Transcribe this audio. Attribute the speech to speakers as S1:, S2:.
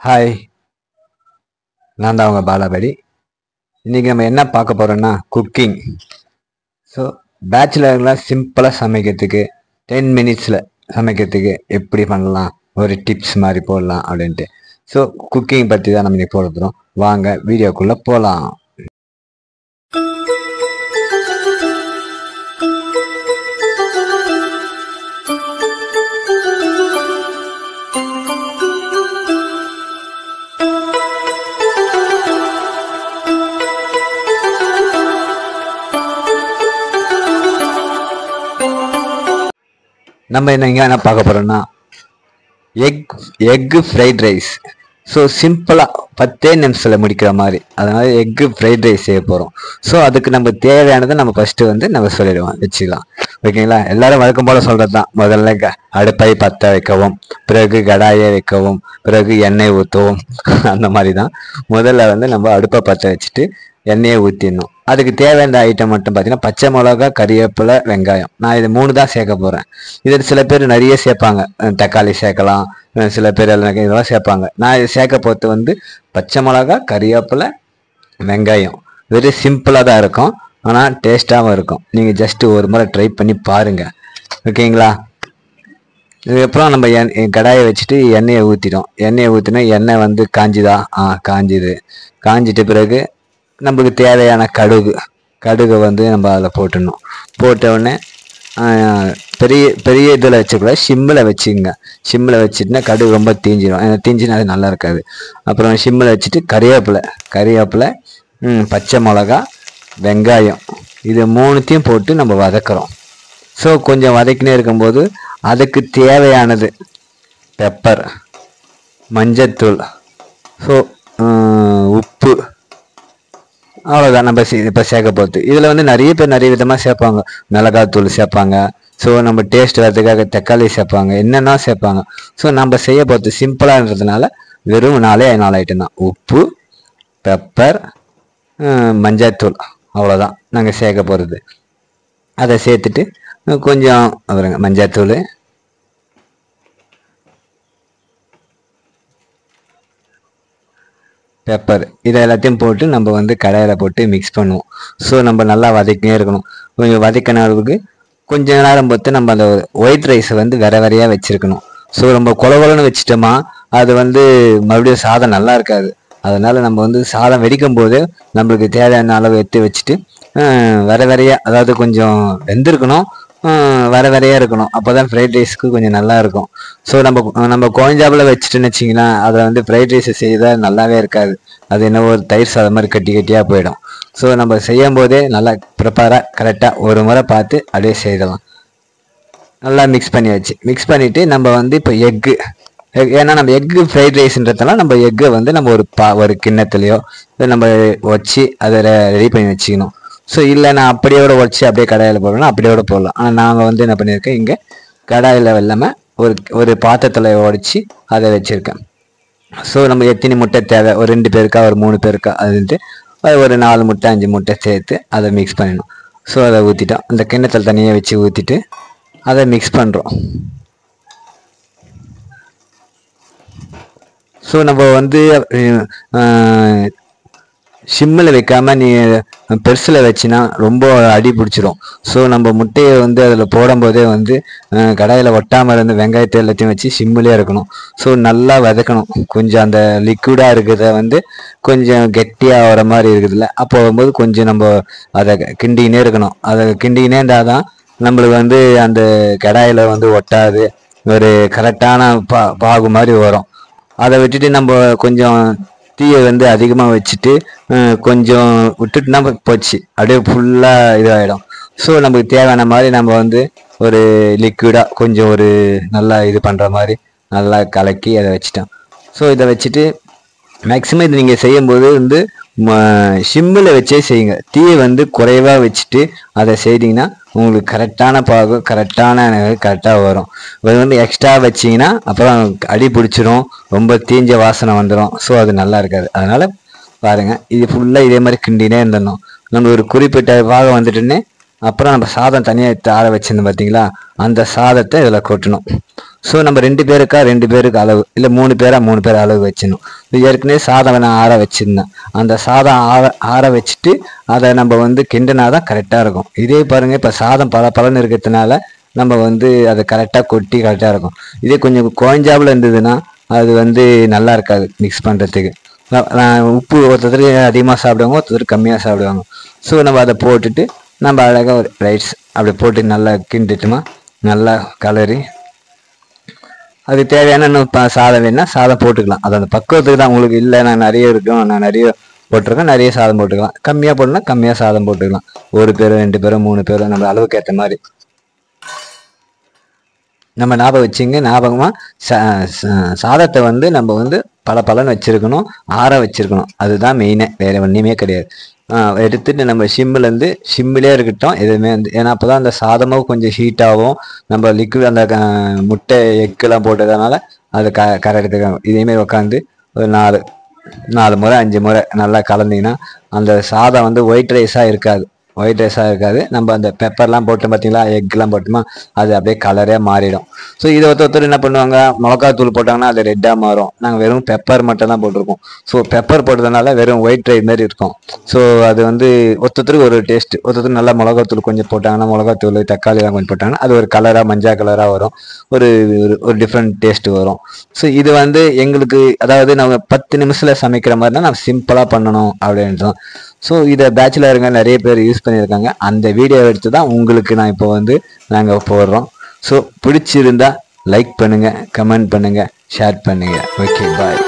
S1: Hi, நான் தான் உங்கள் பாலாபடி. இன்றைக்கி நம்ம என்ன பார்க்க போகிறோன்னா குக்கிங். ஸோ பேச்சுலர்லாம் சிம்பிளாக சமைக்கிறதுக்கு 10 மினிட்ஸில் சமைக்கிறதுக்கு எப்படி பண்ணலாம், ஒரு டிப்ஸ் மாதிரி போடலாம் அப்படின்ட்டு. ஸோ குக்கிங் பற்றி தான் நம்ம இன்றைக்கி போட போகிறோம். வாங்க வீடியோக்குள்ளே போகலாம். நம்ம என்ன பார்க்க போகிறோம்னா எக்கு ஃப்ரைட் ரைஸ். ஸோ சிம்பிளாக 10 நிமிஷத்தில் முடிக்கிற மாதிரி, அதனால் எக்கு ஃப்ரைட் ரைஸ் செய்ய போகிறோம். ஸோ அதுக்கு நம்ம தேவையானதை நம்ம ஃபஸ்ட்டு நம்ம சொல்லிடுவோம், வச்சுக்கலாம். ஓகேங்களா? எல்லாரும் வழக்கம் போல் சொல்கிறது தான். முதல்ல அடுப்பை பற்ற வைக்கவும், பிறகு கடாயை வைக்கவும், பிறகு எண்ணெய் ஊற்றவும். அந்த மாதிரி தான். முதல்ல நம்ம அடுப்பை பற்ற வச்சுட்டு எண்ணெயை ஊற்றிடணும். அதுக்கு தேவையான ஐட்டம் மட்டும் பார்த்தீங்கன்னா பச்சை மிளகா, கறிவேப்பிலை, வெங்காயம். நான் இது 3 தான் சேர்க்க போகிறேன். இதில் சில பேர் நிறைய சேர்ப்பாங்க, தக்காளி சேர்க்கலாம், சில பேர் எல்லாம் இதெல்லாம் சேர்ப்பாங்க. நான் இது சேர்க்க போகிறது பச்சை மிளகா, கறிவேப்பிலை, வெங்காயம். வெறும் சிம்பிளாக தான் இருக்கும், ஆனால் டேஸ்ட்டாகவும் இருக்கும். நீங்கள் ஜஸ்ட்டு ஒரு முறை ட்ரை பண்ணி பாருங்கள். ஓகேங்களா? இதுக்கப்புறம் நம்ம கடாயை வச்சுட்டு எண்ணெயை ஊற்றிட்டோம். எண்ணெயை ஊற்றினா எண்ணெய் காஞ்சுதா? காஞ்சிட்ட பிறகு நம்மளுக்கு தேவையான கடுகை நம்ம அதில் போட்டுடணும். போட்ட உடனே பெரிய பெரிய இதில் வச்சுக்கூடாது, சிம்மில் வச்சுங்க. சிம்மில் வச்சுட்டுனா கடுகு ரொம்ப தீஞ்சிடும். தீஞ்சினா அது நல்லா இருக்காது. அப்புறம் சிம்மில் வச்சுட்டு கறிவேப்பிலை, பச்சை மிளகா, வெங்காயம், இது 3த்தையும் போட்டு நம்ம வதக்குறோம். ஸோ கொஞ்சம் வதக்கினே இருக்கும்போது அதுக்கு தேவையானது பெப்பர், மஞ்சத்தூள், ஸோ உப்பு, அவ்வளோதான் நம்ம இப்போ சேர்க்க போகிறது. இதில் நிறைய பேர் நிறைய விதமாக சேர்ப்பாங்க. மிளகாத்தூள் சேர்ப்பாங்க. ஸோ நம்ம டேஸ்ட் வரதுக்காக தக்காளி சேர்ப்பாங்க, என்னென்னா சேர்ப்பாங்க. ஸோ நம்ம செய்ய போகிறது சிம்பிளாகிறதுனால வெறும் 4 ஐட்டம் தான். உப்பு, பெப்பர், மஞ்சத்தூள், அவ்வளோதான் நாங்கள் சேர்க்க போகிறது. அதை சேர்த்துட்டு கொஞ்சம் மஞ்சத்தூள், பெப்பர், இதை எல்லாத்தையும் போட்டு நம்ம கடாயில் போட்டு மிக்ஸ் பண்ணுவோம். ஸோ நம்ம நல்லா வதக்கினே இருக்கணும். கொஞ்சம் வதக்கின அளவுக்கு கொஞ்ச நேரம் பொறுத்து நம்ம அந்த ஒயிட் ரைஸை வேற வேறையாக வச்சுருக்கணும். ஸோ நம்ம கொலன்னு வச்சுட்டோமா அது மறுபடியும் சாதம் நல்லா இருக்காது. அதனால் நம்ம சாதம் வெடிக்கும் போது நம்மளுக்கு தேவையான அளவு எடுத்து வச்சுட்டு வேற வேறையாக, அதாவது கொஞ்சம் வெந்திருக்கணும், வேற வேறையாக இருக்கணும். அப்போ தான் ஃப்ரைட் ரைஸ்க்கு கொஞ்சம் நல்லா இருக்கும். ஸோ நம்ம குழஞ்சாப்பில் வச்சுட்டுன்னு வச்சிங்கன்னா அதில் ஃப்ரைட் ரைஸை செய்தால் நல்லாவே இருக்காது. அது என்னவோ ஒரு தயிர் சாதம் மாதிரி கட்டியாக போயிடும். ஸோ நம்ம செய்யும் போதே நல்லா ப்ரிப்பராக கரெக்டாக ஒரு முறை பார்த்து அப்படியே செய்யலாம். நல்லா மிக்ஸ் பண்ணியாச்சு. மிக்ஸ் பண்ணிவிட்டு நம்ம இப்போ ஏன்னா நம்ம எக்கு ஃப்ரைட் ரைஸ்ன்றதெல்லாம் நம்ம எக்கை நம்ம ஒரு கிண்ணத்துலையோ நம்ம வச்சு அதை ரெடி பண்ணி வச்சுக்கணும். ஸோ இல்லை நான் அப்படியோட உடச்சி அப்படியே கடாயில் போடணும், அப்படியோட போடலாம். ஆனால் நாங்கள் என்ன பண்ணியிருக்கேன், இங்கே கடாயில் இல்லாமல் ஒரு பாத்திரத்தில் உடச்சி அதை வச்சுருக்கேன். ஸோ நம்ம எத்தனை முட்டை தேவை, ஒரு 2 பேருக்கா ஒரு 3 பேருக்கா அதுன்ட்டு ஒரு 4 முட்டை 5 முட்டை சேர்த்து அதை மிக்ஸ் பண்ணிடணும். ஸோ அதை ஊற்றிட்டோம். அந்த கிண்ணத்தில் தனியாக வச்சு ஊற்றிட்டு அதை மிக்ஸ் பண்ணுறோம். ஸோ நம்ம சிம்மில் வைக்காமல் நீ பெருசில் வச்சினா ரொம்ப அடி பிடிச்சிரும். ஸோ நம்ம முட்டையை அதில் போடும்போதே கடாயில் ஒட்டாமல் இருந்து வெங்காயத்தை எல்லாத்தையும் வச்சு சிம்மிலே இருக்கணும். ஸோ நல்லா வதக்கணும். கொஞ்சம் அந்த லிக்விடாக இருக்கிறத கொஞ்சம் கெட்டியாக ஆகிற மாதிரி இருக்குதுல்ல, அப்போ வரும்போது கொஞ்சம் நம்ம அதை கிண்டிக்கினே இருக்கணும். அதை கிண்டிக்கினே இருந்தால் தான் நம்மளுக்கு அந்த கடாயில் ஒட்டாது, ஒரு கரெக்டான பாகு மாதிரி வரும். அதை விட்டுட்டு நம்ம கொஞ்சம் தீயை அதிகமாக வச்சுட்டு கொஞ்சம் விட்டுட்டுனா போச்சு, அப்படியே ஃபுல்லாக இதாகிடும். ஸோ நமக்கு தேவையான மாதிரி நம்ம ஒரு லிக்விடாக கொஞ்சம் ஒரு நல்லா இது பண்ணுற மாதிரி நல்லா கலக்கி அதை வச்சுட்டோம். ஸோ இதை வச்சுட்டு மேக்ஸிமம் இது நீங்கள் செய்யும்போது சிம்மில் வச்சே செய்யுங்க. தீயை குறைவாக வச்சுட்டு அதை செய்தீங்கன்னா உங்களுக்கு கரெக்டான பாகு கரெக்டாக வரும். இது எக்ஸ்ட்ரா வச்சிங்கன்னா அப்புறம் அடி பிடிச்சிரும், ரொம்ப தீஞ்ச வாசனை வந்துடும். ஸோ அது நல்லா இருக்காது. அதனால் பாருங்கள், இது ஃபுல்லாக இதே மாதிரி கிண்டினே இருந்துடணும். நம்ம ஒரு குறிப்பிட்ட பாகம் வந்துட்டுன்னு அப்புறம் நம்ம சாதம் தனியாக ஆற வச்சுருந்தோம் பார்த்தீங்களா, அந்த சாதத்தை இதில் கொட்டணும். ஸோ நம்ம 2 பேருக்கு அளவு இல்லை 3 பேர் அளவு வச்சிடணும். ஏற்கனவே சாதம் நான் ஆற வச்சிருந்தேன். அந்த சாதம் ஆற வச்சுட்டு அதை நம்ம வந்து கிண்டினா தான் கரெக்டாக இருக்கும். இதே பாருங்கள், இப்போ சாதம் பலன்னு இருக்கிறதுனால நம்ம வந்து அதை கரெக்டாக கொட்டி கரெக்டாக இருக்கும். இதே கொஞ்சம் குழஞ்சாவில் இருந்ததுன்னா அது வந்து நல்லா இருக்காது மிக்ஸ் பண்ணுறதுக்கு. உப்பு ஒருத்தர் அதிகமாக சாப்பிடுவாங்க, ஒருத்தர் கம்மியாக சாப்பிடுவாங்க. ஸோ நம்ம அதை போட்டுட்டு நம்ம அழகாக ஒரு ரைஸ் அப்படி போட்டு நல்லா கிண்டிட்டுமா நல்லா கலரி அது தேவையான சாதம் வேணுன்னா சாதம் போட்டுக்கலாம். அது அந்த பக்குவத்துக்கு தான். உங்களுக்கு இல்லை நான் நிறைய இருக்கும், நான் நிறைய போட்டிருக்கேன், நிறைய சாதம் போட்டுக்கலாம். கம்மியாக போடணும்னா கம்மியாக சாதம் போட்டுக்கலாம். 1 பேரோ 2 பேரோ 3 பேரோ நம்ம அளவுக்கு ஏற்ற மாதிரி நம்ம ஞாபகம் வச்சுங்க. சாதத்தை வந்து நம்ம வந்து பலன்னு வச்சிருக்கணும், ஆற வச்சிருக்கணும். அதுதான் மெயினே, வேற ஒன்றுமே கிடையாது. எடுத்துட்டு நம்ம சிம்மிலே இருக்கட்டும் எதுவுமே வந்து. ஏன்னா அப்போதான் அந்த சாதமும் கொஞ்சம் ஹீட் ஆகும். நம்ம லிக்விட் அந்த முட்டை எக்கெல்லாம் போட்டதுனால அது கரெக்டுக்காகும். இதேமாரி உட்காந்து ஒரு 4 முறை 5 முறை நல்லா கலந்தீங்கன்னா அந்த சாதம் வந்து ஒயிட் ரைஸாக இருக்காது. நம்ம அந்த பெப்பர்லாம் போட்டு பார்த்தீங்களா, எக்லாம் போட்டோமா அது அப்படியே கலரே மாறிடும். ஸோ இதை ஒருத்தர் என்ன பண்ணுவாங்க, மிளகாத்தூள் போட்டாங்கன்னா அது ரெட்டாக மாறும். நாங்கள் வெறும் பெப்பர் மட்டும் தான் போட்டிருக்கோம். ஸோ பெப்பர் போட்டதுனால வெறும் ஒயிட் ரைஸ் மாதிரி இருக்கும். ஸோ அது வந்து ஒருத்தருக்கு ஒரு டேஸ்ட். ஒருத்தர் நல்லா மிளகாத்தூள் கொஞ்சம் போட்டாங்கன்னா, மிளகாத்தூள் தக்காளிலாம் கொஞ்சம் போட்டாங்கன்னா அது ஒரு கலராக மஞ்சள் கலராக வரும். ஒரு டிஃப்ரெண்ட் டேஸ்ட் வரும். ஸோ இது வந்து எங்களுக்கு, அதாவது நம்ம 10 நிமிஷத்தில் சமைக்கிற மாதிரினா நம்ம சிம்பிளாக பண்ணணும் அப்படின்றோம். ஸோ இதை பேச்சுலருங்க நிறைய பேர் யூஸ் பண்ணியிருக்காங்க. அந்த வீடியோ எடுத்து தான் உங்களுக்கு நான் இப்போ வந்து நாங்கள் போடுறோம். ஸோ பிடிச்சிருந்தா லைக் பண்ணுங்கள், கமெண்ட் பண்ணுங்கள், ஷேர் பண்ணுங்கள். ஓகே, பாய்.